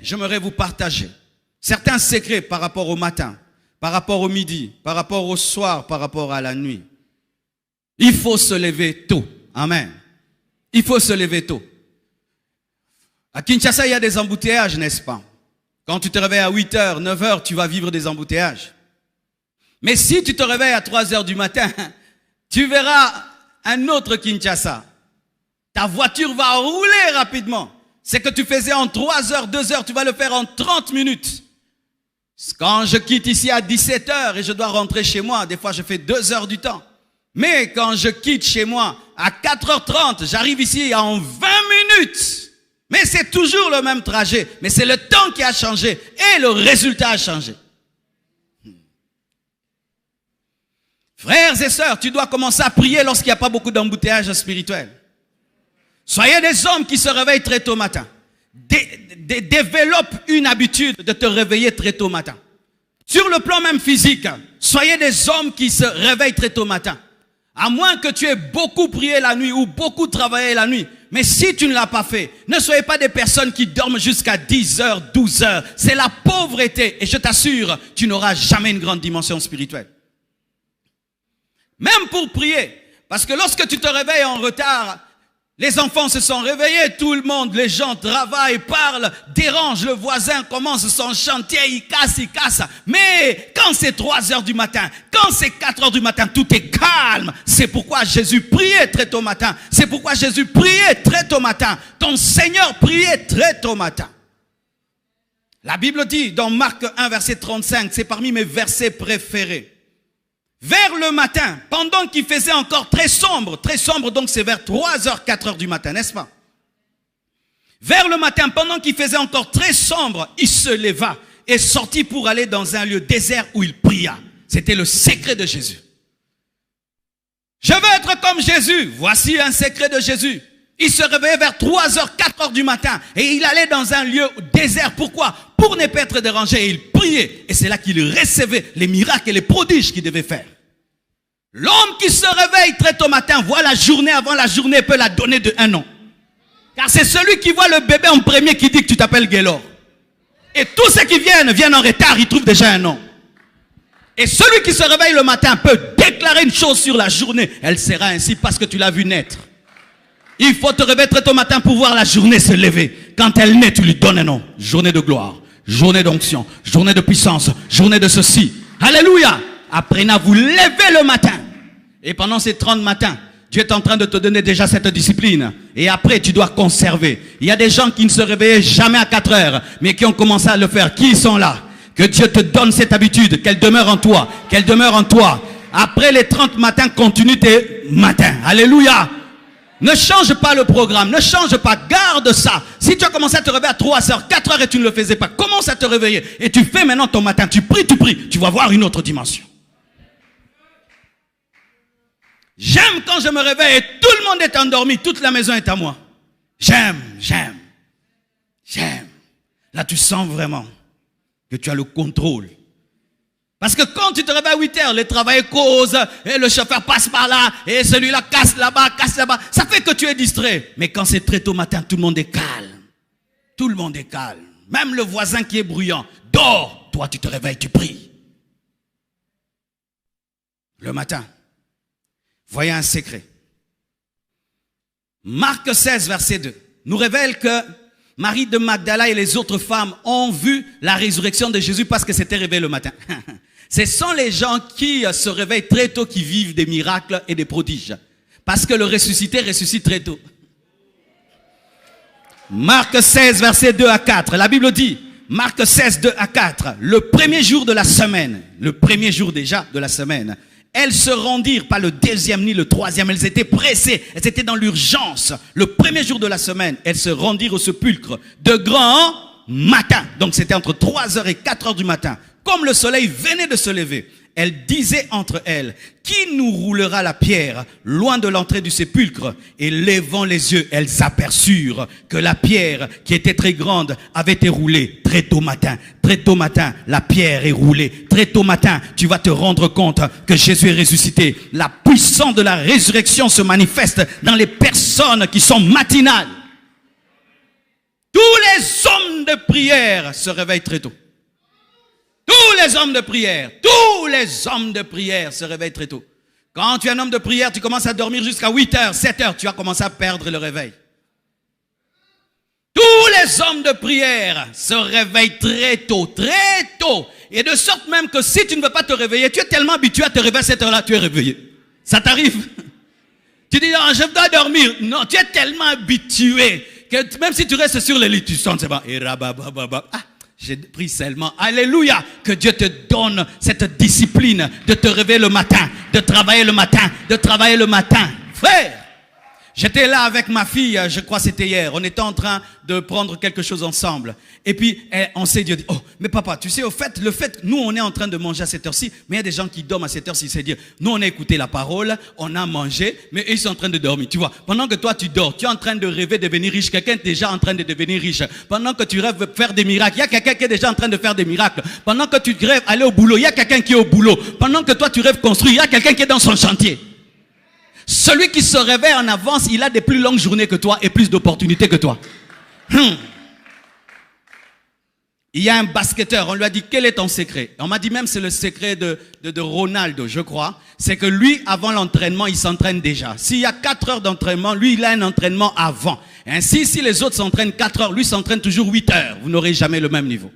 j'aimerais vous partager certains secrets par rapport au matin, par rapport au midi, par rapport au soir, par rapport à la nuit. Il faut se lever tôt. Amen. Il faut se lever tôt. À Kinshasa, il y a des embouteillages, n'est-ce pas? Quand tu te réveilles à 8h, 9h, tu vas vivre des embouteillages. Mais si tu te réveilles à 3h du matin, tu verras un autre Kinshasa. Ta voiture va rouler rapidement. Ce que tu faisais en 3h, 2h, tu vas le faire en 30 minutes. Quand je quitte ici à 17h et je dois rentrer chez moi, des fois je fais 2 heures du temps. Mais quand je quitte chez moi à 4h30, j'arrive ici en 20 minutes. Mais c'est toujours le même trajet. Mais c'est le temps qui a changé et le résultat a changé. Frères et sœurs, tu dois commencer à prier lorsqu'il n'y a pas beaucoup d'embouteillages spirituels. Soyez des hommes qui se réveillent très tôt matin. Développe une habitude de te réveiller très tôt matin. Sur le plan même physique, soyez des hommes qui se réveillent très tôt matin. À moins que tu aies beaucoup prié la nuit ou beaucoup travaillé la nuit. Mais si tu ne l'as pas fait, ne soyez pas des personnes qui dorment jusqu'à 10h, 12h. C'est la pauvreté. Et je t'assure, tu n'auras jamais une grande dimension spirituelle. Même pour prier. Parce que lorsque tu te réveilles en retard, les enfants se sont réveillés, tout le monde, les gens travaillent, parlent, dérangent, le voisin commence son chantier, il casse. Mais quand c'est 3h du matin, quand c'est 4h du matin, tout est calme. C'est pourquoi Jésus priait très tôt matin. C'est pourquoi Jésus priait très tôt matin. Ton Seigneur priait très tôt matin. La Bible dit dans Marc 1, verset 35, c'est parmi mes versets préférés. Vers le matin, pendant qu'il faisait encore très sombre donc c'est vers 3h, 4h du matin, n'est-ce pas? Vers le matin, pendant qu'il faisait encore très sombre, il se leva et sortit pour aller dans un lieu désert où il pria. C'était le secret de Jésus. Je veux être comme Jésus. Voici un secret de Jésus. Il se réveillait vers 3h, 4h du matin et il allait dans un lieu désert. Pourquoi? Pour ne pas être dérangé. Et il priait. Et c'est là qu'il recevait les miracles et les prodiges qu'il devait faire. L'homme qui se réveille très tôt matin voit la journée avant la journée et peut la donner de un nom. Car c'est celui qui voit le bébé en premier qui dit que tu t'appelles Gaylor. Et tous ceux qui viennent en retard, ils trouvent déjà un nom. Et celui qui se réveille le matin peut déclarer une chose sur la journée. Elle sera ainsi parce que tu l'as vu naître. Il faut te réveiller très tôt matin pour voir la journée se lever. Quand elle naît, tu lui donnes un nom. Journée de gloire, journée d'onction, journée de puissance, journée de ceci. Alléluia. Apprenez à vous lever le matin. Et pendant ces 30 matins, Dieu est en train de te donner déjà cette discipline. Et après, tu dois conserver. Il y a des gens qui ne se réveillaient jamais à 4 heures, mais qui ont commencé à le faire. Qui sont là? Que Dieu te donne cette habitude, qu'elle demeure en toi, qu'elle demeure en toi. Après les 30 matins, continue tes matins. Alléluia. Ne change pas le programme, ne change pas, garde ça. Si tu as commencé à te réveiller à 3h, 4h et tu ne le faisais pas, commence à te réveiller. Et tu fais maintenant ton matin, tu pries, tu vas voir une autre dimension. J'aime quand je me réveille et tout le monde est endormi, toute la maison est à moi. J'aime. Là tu sens vraiment que tu as le contrôle. Parce que quand tu te réveilles à 8h, les travailleurs causent, et le chauffeur passe par là, et celui-là casse là-bas, ça fait que tu es distrait. Mais quand c'est très tôt matin, tout le monde est calme. Tout le monde est calme. Même le voisin qui est bruyant, dors. Toi, tu te réveilles, tu pries. Le matin, voyez un secret. Marc 16, verset 2, nous révèle que Marie de Magdala et les autres femmes ont vu la résurrection de Jésus parce que c'était réveillé le matin. Ce sont les gens qui se réveillent très tôt qui vivent des miracles et des prodiges. Parce que le ressuscité ressuscite très tôt. Marc 16, verset 2 à 4. La Bible dit, Marc 16, 2 à 4. Le premier jour de la semaine, le premier jour déjà de la semaine, elles se rendirent, pas le deuxième ni le troisième, elles étaient pressées, elles étaient dans l'urgence. Le premier jour de la semaine, elles se rendirent au sépulcre de grand matin. Donc c'était entre 3h et 4h du matin. Comme le soleil venait de se lever, elles disaient entre elles, qui nous roulera la pierre loin de l'entrée du sépulcre? Et levant les yeux, elles aperçurent que la pierre qui était très grande avait été roulée très tôt matin. Très tôt matin, la pierre est roulée. Très tôt matin, tu vas te rendre compte que Jésus est ressuscité. La puissance de la résurrection se manifeste dans les personnes qui sont matinales. Tous les hommes de prière se réveillent très tôt. Tous les hommes de prière se réveillent très tôt. Quand tu es un homme de prière, tu commences à dormir jusqu'à 8h, 7h, tu vas commencer à perdre le réveil. Tous les hommes de prière se réveillent très tôt. Et de sorte même que si tu ne veux pas te réveiller, tu es tellement habitué à te réveiller à cette heure-là, tu es réveillé. Ça t'arrive? Tu dis, non, je dois dormir. Non, tu es tellement habitué que même si tu restes sur le lit, tu sens, c'est bon. J'ai pris seulement. Alléluia. Que Dieu te donne cette discipline de te réveiller le matin, de travailler le matin. Frère, j'étais là avec ma fille, je crois que c'était hier. On était en train de prendre quelque chose ensemble. Et puis, on s'est dit, oh, mais papa, tu sais, nous, on est en train de manger à cette heure-ci, mais il y a des gens qui dorment à cette heure-ci. C'est-à-dire, nous, on a écouté la parole, on a mangé, mais eux, ils sont en train de dormir. Tu vois, pendant que toi, tu dors, tu es en train de rêver de devenir riche. Quelqu'un est déjà en train de devenir riche. Pendant que tu rêves de faire des miracles, il y a quelqu'un qui est déjà en train de faire des miracles. Pendant que tu rêves aller au boulot, il y a quelqu'un qui est au boulot. Pendant que toi, tu rêves construire, il y a quelqu'un qui est dans son chantier. Celui qui se réveille en avance, il a des plus longues journées que toi et plus d'opportunités que toi. Il y a un basketteur, on lui a dit, quel est ton secret? On m'a dit même, c'est le secret de Ronaldo, je crois. C'est que lui, avant l'entraînement, il s'entraîne déjà. S'il y a 4 heures d'entraînement, lui, il a un entraînement avant. Ainsi, si les autres s'entraînent 4 heures, lui s'entraîne toujours 8 heures. Vous n'aurez jamais le même niveau.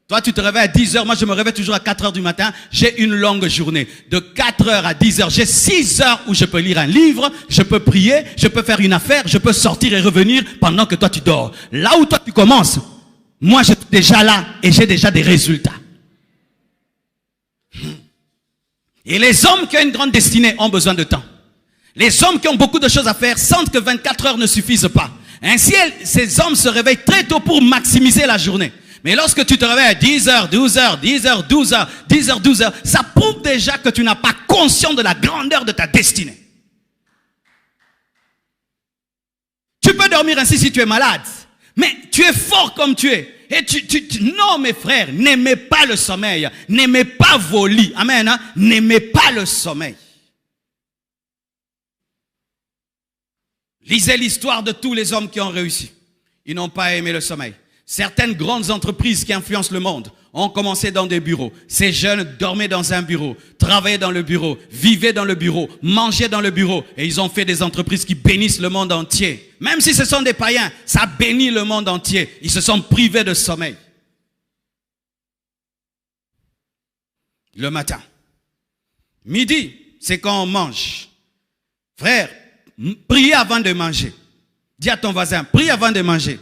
Toi, tu te réveilles à 10 heures. Moi, je me réveille toujours à 4 heures du matin. J'ai une longue journée. De 4 heures à 10 heures, j'ai 6 heures où je peux lire un livre, je peux prier, je peux faire une affaire, je peux sortir et revenir pendant que toi, tu dors. Là où toi, tu commences, moi, je suis déjà là et j'ai déjà des résultats. Et les hommes qui ont une grande destinée ont besoin de temps. Les hommes qui ont beaucoup de choses à faire sentent que 24 heures ne suffisent pas. Ainsi, ces hommes se réveillent très tôt pour maximiser la journée. Mais lorsque tu te réveilles à 10h, 12h, 10h, 12h, 10h, 12h, ça prouve déjà que tu n'as pas conscience de la grandeur de ta destinée. Tu peux dormir ainsi si tu es malade, mais tu es fort comme tu es. Et non, mes frères, n'aimez pas le sommeil, n'aimez pas vos lits. Amen, hein? N'aimez pas le sommeil. Lisez l'histoire de tous les hommes qui ont réussi. Ils n'ont pas aimé le sommeil. Certaines grandes entreprises qui influencent le monde ont commencé dans des bureaux. Ces jeunes dormaient dans un bureau, travaillaient dans le bureau, vivaient dans le bureau, mangeaient dans le bureau. Et ils ont fait des entreprises qui bénissent le monde entier. Même si ce sont des païens, ça bénit le monde entier. Ils se sont privés de sommeil. Le matin. Midi, c'est quand on mange. Frère, priez avant de manger. Dis à ton voisin, prie avant de manger.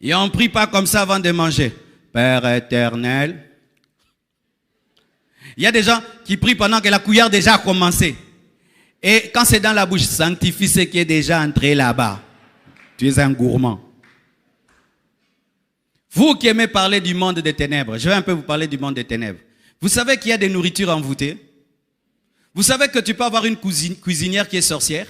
Et on ne prie pas comme ça avant de manger. Père éternel. Il y a des gens qui prient pendant que la cuillère déjà a commencé. Et quand c'est dans la bouche, sanctifie ce qui est déjà entré là-bas. Tu es un gourmand. Vous qui aimez parler du monde des ténèbres, je vais un peu vous parler du monde des ténèbres. Vous savez qu'il y a des nourritures envoûtées. Vous savez que tu peux avoir une cuisinière qui est sorcière.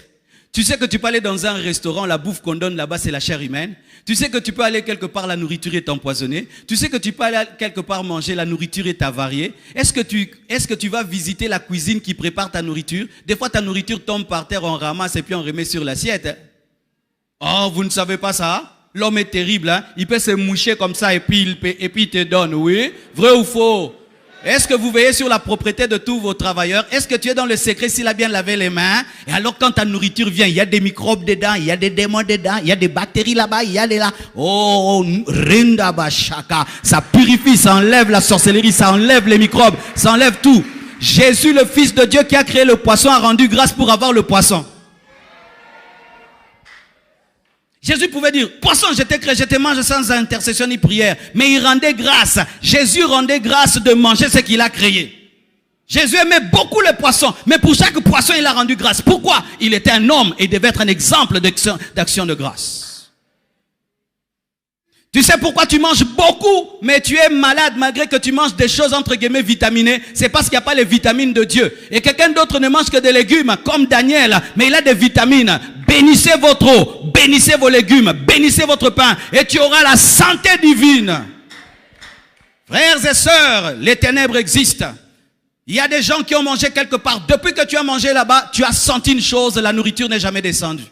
Tu sais que tu peux aller dans un restaurant, la bouffe qu'on donne là-bas, c'est la chair humaine. Tu sais que tu peux aller quelque part, la nourriture est empoisonnée. Tu sais que tu peux aller quelque part manger, la nourriture est avariée. Est-ce que tu vas visiter la cuisine qui prépare ta nourriture? Des fois, ta nourriture tombe par terre, on ramasse et puis on remet sur l'assiette. Oh, vous ne savez pas ça? L'homme est terrible, hein? Il peut se moucher comme ça et puis il te donne, oui? Vrai ou faux? Est-ce que vous veillez sur la propreté de tous vos travailleurs? Est-ce que tu es dans le secret s'il a bien lavé les mains? Et alors quand ta nourriture vient, il y a des microbes dedans, il y a des démons dedans, il y a des bactéries là-bas, il y a des là. Oh, rindabashaka. Ça purifie, ça enlève la sorcellerie, ça enlève les microbes, ça enlève tout. Jésus, le Fils de Dieu qui a créé le poisson, a rendu grâce pour avoir le poisson. Jésus pouvait dire, poisson, je t'ai créé, je te mange sans intercession ni prière. Mais il rendait grâce. Jésus rendait grâce de manger ce qu'il a créé. Jésus aimait beaucoup les poissons. Mais pour chaque poisson, il a rendu grâce. Pourquoi? Il était un homme et devait être un exemple d'action de grâce. Tu sais pourquoi tu manges beaucoup, mais tu es malade malgré que tu manges des choses entre guillemets vitaminées? C'est parce qu'il n'y a pas les vitamines de Dieu. Et quelqu'un d'autre ne mange que des légumes, comme Daniel, mais il a des vitamines. Bénissez votre eau, bénissez vos légumes, bénissez votre pain, et tu auras la santé divine. Frères et sœurs, les ténèbres existent. Il y a des gens qui ont mangé quelque part. Depuis que tu as mangé là-bas, tu as senti une chose, la nourriture n'est jamais descendue.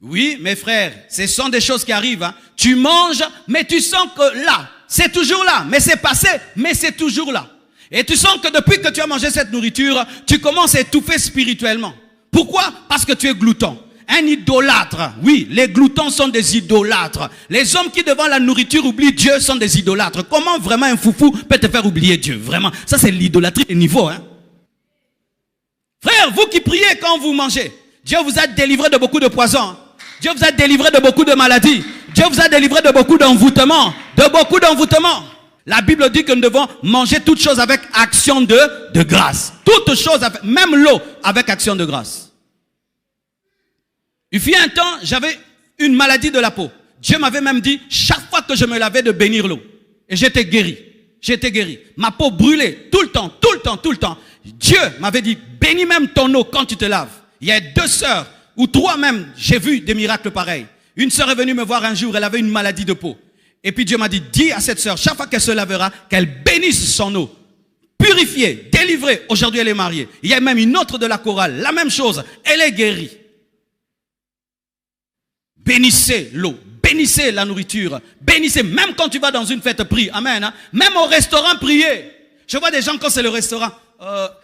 Oui, mes frères, ce sont des choses qui arrivent. Hein. Tu manges, mais tu sens que là, c'est toujours là. Mais c'est passé, mais c'est toujours là. Et tu sens que depuis que tu as mangé cette nourriture, tu commences à étouffer spirituellement. Pourquoi? Parce que tu es glouton. Un idolâtre. Oui, les gloutons sont des idolâtres. Les hommes qui devant la nourriture oublient Dieu sont des idolâtres. Comment vraiment un foufou peut te faire oublier Dieu? Vraiment, ça c'est l'idolâtrie de niveau. Hein? Frère, vous qui priez quand vous mangez, Dieu vous a délivré de beaucoup de poisons. Dieu vous a délivré de beaucoup de maladies. Dieu vous a délivré de beaucoup d'envoûtements. De beaucoup d'envoûtements. La Bible dit que nous devons manger toutes choses avec action de grâce. Toutes choses, même l'eau, avec action de grâce. Il fut un temps, j'avais une maladie de la peau. Dieu m'avait même dit, chaque fois que je me lavais, de bénir l'eau. Et j'étais guéri. J'étais guéri. Ma peau brûlait tout le temps, tout le temps, tout le temps. Dieu m'avait dit, bénis même ton eau quand tu te laves. Il y a 2 sœurs, ou 3 même, j'ai vu des miracles pareils. Une sœur est venue me voir un jour, elle avait une maladie de peau. Et puis Dieu m'a dit, dis à cette sœur, chaque fois qu'elle se lavera, qu'elle bénisse son eau. Purifiée, délivrée. Aujourd'hui, elle est mariée. Il y a même une autre de la chorale, la même chose. Elle est guérie. Bénissez l'eau, bénissez la nourriture, bénissez, même quand tu vas dans une fête, prie, amen, hein? Même au restaurant, priez. Je vois des gens quand c'est le restaurant,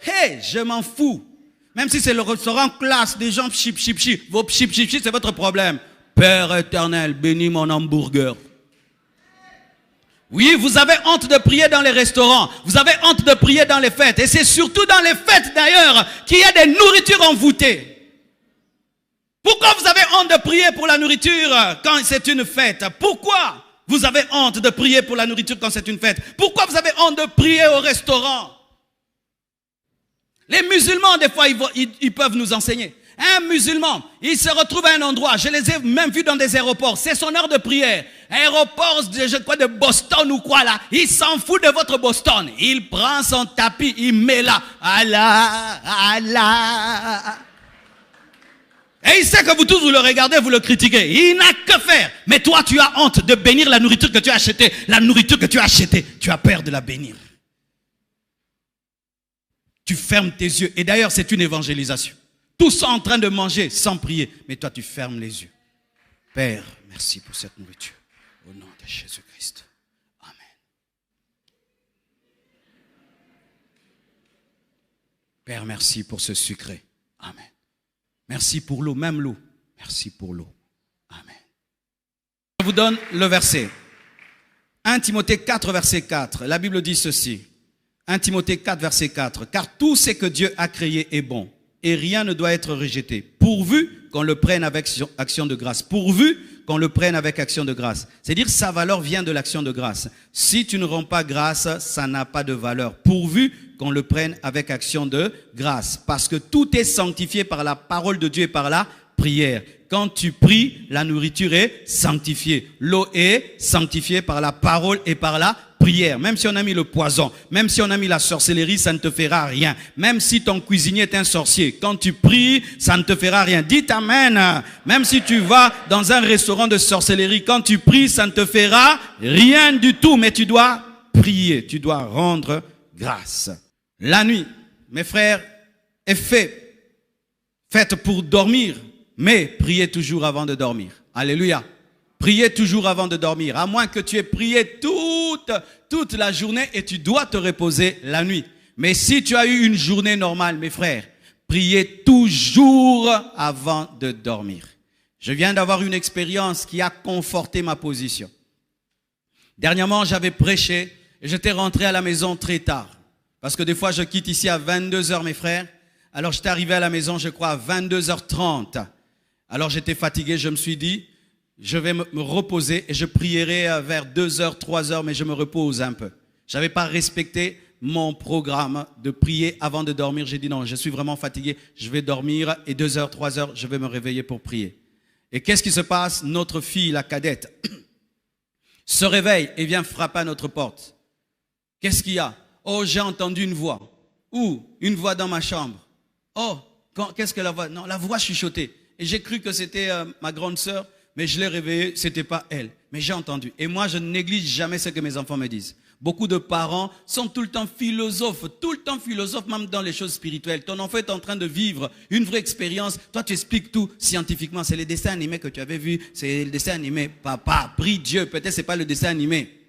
hey, je m'en fous. Même si c'est le restaurant classe, des gens chip, vos chip, c'est votre problème. Père éternel, bénis mon hamburger. Oui, vous avez honte de prier dans les restaurants, vous avez honte de prier dans les fêtes, et c'est surtout dans les fêtes d'ailleurs qu'il y a des nourritures envoûtées. Pourquoi vous avez honte de prier pour la nourriture quand c'est une fête? Pourquoi vous avez honte de prier pour la nourriture quand c'est une fête? Pourquoi vous avez honte de prier au restaurant? Les musulmans, des fois, ils peuvent nous enseigner. Un musulman, il se retrouve à un endroit, je les ai même vus dans des aéroports, c'est son heure de prière. Aéroport, je crois, de Boston ou quoi là, il s'en fout de votre Boston. Il prend son tapis, il met là, Allah, Allah. Et il sait que vous tous, vous le regardez, vous le critiquez. Il n'a que faire. Mais toi, tu as honte de bénir la nourriture que tu as achetée. La nourriture que tu as achetée, tu as peur de la bénir. Tu fermes tes yeux. Et d'ailleurs, c'est une évangélisation. Tous sont en train de manger sans prier. Mais toi, tu fermes les yeux. Père, merci pour cette nourriture. Au nom de Jésus-Christ. Amen. Père, merci pour ce sucré. Amen. Merci pour l'eau, même l'eau. Merci pour l'eau. Amen. Je vous donne le verset. 1 Timothée 4, verset 4. La Bible dit ceci. 1 Timothée 4, verset 4. Car tout ce que Dieu a créé est bon, et rien ne doit être rejeté, pourvu qu'on le prenne avec action de grâce. Pourvu qu'on le prenne avec action de grâce. C'est-à-dire sa valeur vient de l'action de grâce. Si tu ne rends pas grâce, ça n'a pas de valeur. Pourvu qu'on le prenne avec action de grâce. Parce que tout est sanctifié par la parole de Dieu et par la prière. Quand tu pries, la nourriture est sanctifiée. L'eau est sanctifiée par la parole et par la prière. Même si on a mis le poison, même si on a mis la sorcellerie, ça ne te fera rien. Même si ton cuisinier est un sorcier, quand tu pries, ça ne te fera rien. Dites amen. Même si tu vas dans un restaurant de sorcellerie, quand tu pries, ça ne te fera rien du tout. Mais tu dois prier, tu dois rendre grâce. La nuit, mes frères, est faite pour dormir, mais priez toujours avant de dormir. Alléluia. Priez toujours avant de dormir, à moins que tu aies prié toute la journée et tu dois te reposer la nuit. Mais si tu as eu une journée normale, mes frères, priez toujours avant de dormir. Je viens d'avoir une expérience qui a conforté ma position. Dernièrement, j'avais prêché et j'étais rentré à la maison très tard. Parce que des fois, je quitte ici à 22h, mes frères. Alors, j'étais arrivé à la maison, je crois, à 22h30. Alors, j'étais fatigué, je me suis dit, je vais me reposer et je prierai vers 2h, 3h, mais je me repose un peu. Je n'avais pas respecté mon programme de prier avant de dormir. J'ai dit non, je suis vraiment fatigué, je vais dormir et 2h, 3h, je vais me réveiller pour prier. Et qu'est-ce qui se passe? Notre fille, la cadette, se réveille et vient frapper à notre porte. Qu'est-ce qu'il y a? Oh, j'ai entendu une voix. Où? Une voix dans ma chambre. Oh, qu'est-ce que la voix? Non, la voix chuchotée. Et j'ai cru que c'était ma grande sœur, mais je l'ai réveillée, c'était pas elle. Mais j'ai entendu. Et moi, je ne néglige jamais ce que mes enfants me disent. Beaucoup de parents sont tout le temps philosophes, même dans les choses spirituelles. Ton enfant est en train de vivre une vraie expérience. Toi, tu expliques tout scientifiquement. C'est les dessins animés que tu avais vus. C'est le dessin animé. Papa, prie Dieu. Peut-être c'est pas le dessin animé.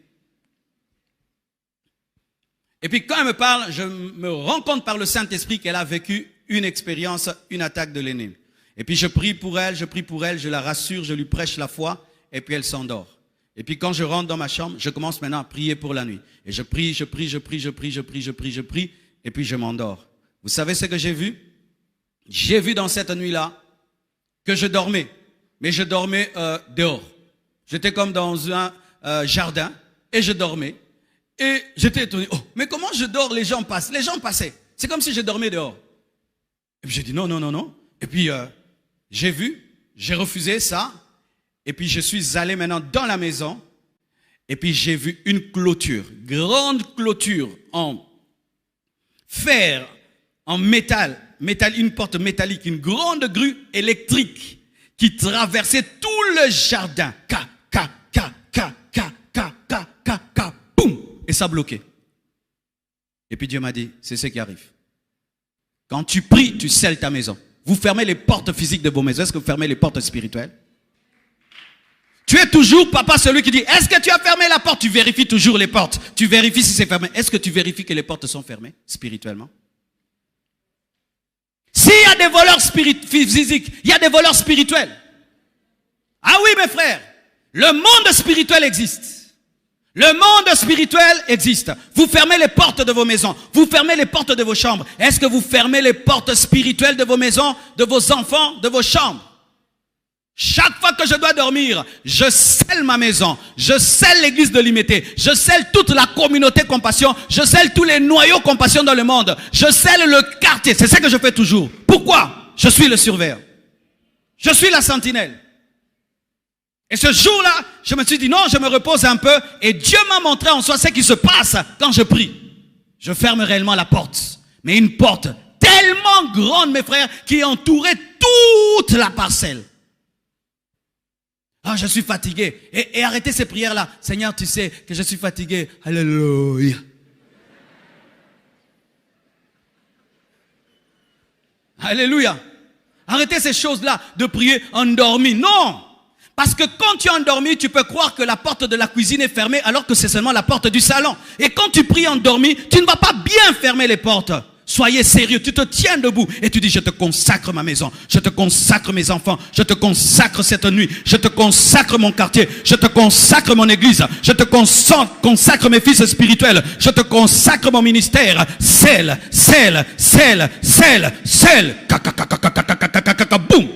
Et puis quand elle me parle, je me rends compte par le Saint-Esprit qu'elle a vécu une expérience, une attaque de l'ennemi. Et puis je prie pour elle, je la rassure, je lui prêche la foi. Et puis elle s'endort. Et puis quand je rentre dans ma chambre, je commence maintenant à prier pour la nuit. Et je prie. Et puis je m'endors. Vous savez ce que j'ai vu? J'ai vu dans cette nuit-là que je dormais. Mais je dormais dehors. J'étais comme dans un jardin. Et je dormais. Et j'étais étonné. Oh, mais comment je dors? Les gens passent. Les gens passaient. C'est comme si je dormais dehors. Et puis j'ai dit non. Et puis j'ai refusé ça. Et puis je suis allé maintenant dans la maison. Et puis j'ai vu une clôture, grande clôture en fer, en métal, une porte métallique, une grande grue électrique qui traversait tout le jardin. Boum! Et ça bloquait. Et puis Dieu m'a dit, c'est ce qui arrive. Quand tu pries, tu scelles ta maison. Vous fermez les portes physiques de vos maisons. Est-ce que vous fermez les portes spirituelles? Tu es toujours, papa, celui qui dit, est-ce que tu as fermé la porte? Tu vérifies toujours les portes. Tu vérifies si c'est fermé. Est-ce que tu vérifies que les portes sont fermées spirituellement? S'il y a des voleurs physiques, il y a des voleurs spirituels. Ah oui, mes frères, le monde spirituel existe. Le monde spirituel existe. Vous fermez les portes de vos maisons. Vous fermez les portes de vos chambres. Est-ce que vous fermez les portes spirituelles de vos maisons, de vos enfants, de vos chambres? Chaque fois que je dois dormir, je scelle ma maison, je scelle l'église de l'Imité, je scelle toute la communauté compassion, je scelle tous les noyaux compassion dans le monde, je scelle le quartier, c'est ça que je fais toujours. Pourquoi? Je suis le surveillant. Je suis la sentinelle. Et ce jour-là, je me suis dit non, je me repose un peu et Dieu m'a montré en soi ce qui se passe quand je prie. Je ferme réellement la porte, mais une porte tellement grande, mes frères, qui entourait toute la parcelle. Ah, je suis fatigué. Et arrêtez ces prières-là. Seigneur, tu sais que je suis fatigué. Alléluia. Alléluia. Arrêtez ces choses-là de prier endormi. Non. Parce que quand tu es endormi, tu peux croire que la porte de la cuisine est fermée alors que c'est seulement la porte du salon. Et quand tu pries endormi, tu ne vas pas bien fermer les portes. Soyez sérieux, tu te tiens debout et tu dis je te consacre ma maison, je te consacre mes enfants, je te consacre cette nuit, je te consacre mon quartier, je te consacre mon église, je te consacre mes fils spirituels, je te consacre mon ministère. Scelle. Boum.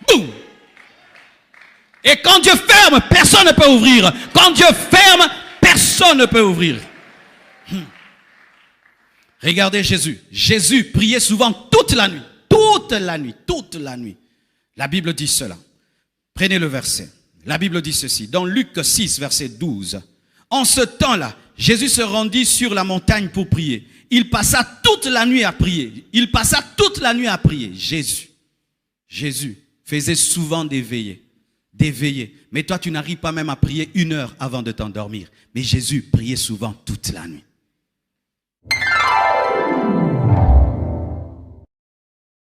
Boum. Et quand Dieu ferme, personne ne peut ouvrir. Quand Dieu ferme, personne ne peut ouvrir. Regardez Jésus. Jésus priait souvent toute la nuit. Toute la nuit. La Bible dit cela. Prenez le verset. La Bible dit ceci. Dans Luc 6, verset 12. En ce temps-là, Jésus se rendit sur la montagne pour prier. Il passa toute la nuit à prier. Jésus faisait souvent des veillées. Mais toi, tu n'arrives pas même à prier 1 heure avant de t'endormir. Mais Jésus priait souvent toute la nuit.